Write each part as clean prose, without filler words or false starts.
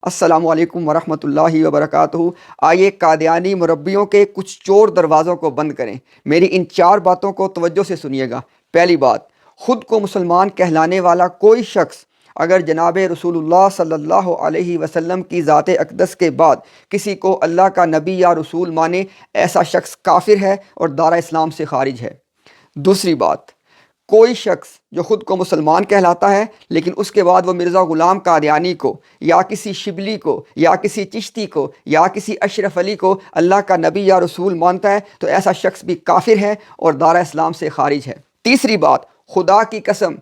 السلام علیکم ورحمۃ اللہ وبرکاتہ۔ آئیے قادیانی مربیوں کے کچھ چور دروازوں کو بند کریں۔ میری ان 4 باتوں کو توجہ سے سنیے گا۔ پہلی بات، خود کو مسلمان کہلانے والا کوئی شخص اگر جناب رسول اللہ صلی اللہ علیہ وسلم کی ذات اقدس کے بعد کسی کو اللہ کا نبی یا رسول مانے، ایسا شخص کافر ہے اور دارہ اسلام سے خارج ہے۔ دوسری بات، کوئی شخص جو خود کو مسلمان کہلاتا ہے لیکن اس کے بعد وہ مرزا غلام قادیانی کو یا کسی شبلی کو یا کسی چشتی کو یا کسی اشرف علی کو اللہ کا نبی یا رسول مانتا ہے تو ایسا شخص بھی کافر ہے اور دارہ اسلام سے خارج ہے۔ تیسری بات، خدا کی قسم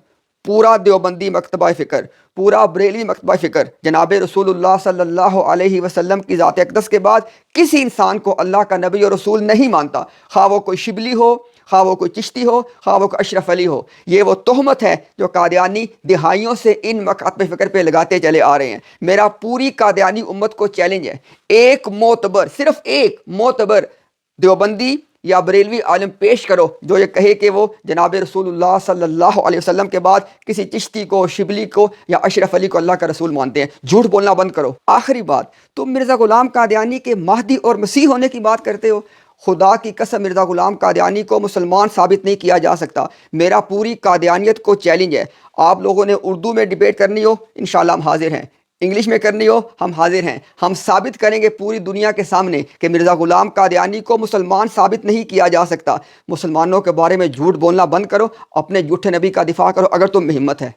پورا دیوبندی مکتبہ فکر، پورا بریلوی مکتبہ فکر جناب رسول اللہ صلی اللہ علیہ وسلم کی ذات اقدس کے بعد کسی انسان کو اللہ کا نبی اور رسول نہیں مانتا، خواہ وہ کوئی شبلی ہو، خواہ وہ کوئی چشتی ہو، خواہ وہ کوئی اشرف علی ہو۔ یہ وہ تہمت ہے جو قادیانی دہائیوں سے ان مکاتب فکر پہ لگاتے چلے آ رہے ہیں۔ میرا پوری قادیانی امت کو چیلنج ہے، ایک معتبر، صرف ایک معتبر دیوبندی یا بریلوی عالم پیش کرو جو یہ کہے کہ وہ جناب رسول اللہ صلی اللہ علیہ وسلم کے بعد کسی چشتی کو، شبلی کو یا اشرف علی کو اللہ کا رسول مانتے ہیں۔ جھوٹ بولنا بند کرو۔ آخری بات، تم مرزا غلام قادیانی کے مہدی اور مسیح ہونے کی بات کرتے ہو۔ خدا کی قسم مرزا غلام قادیانی کو مسلمان ثابت نہیں کیا جا سکتا۔ میرا پوری قادیانیت کو چیلنج ہے۔ آپ لوگوں نے اردو میں ڈیبیٹ کرنی ہو، انشاءاللہ ہم حاضر ہیں۔ انگلش میں کرنی ہو، ہم حاضر ہیں۔ ہم ثابت کریں گے پوری دنیا کے سامنے کہ مرزا غلام قادیانی کو مسلمان ثابت نہیں کیا جا سکتا۔ مسلمانوں کے بارے میں جھوٹ بولنا بند کرو، اپنے جھوٹے نبی کا دفاع کرو اگر تم میں ہمت ہے۔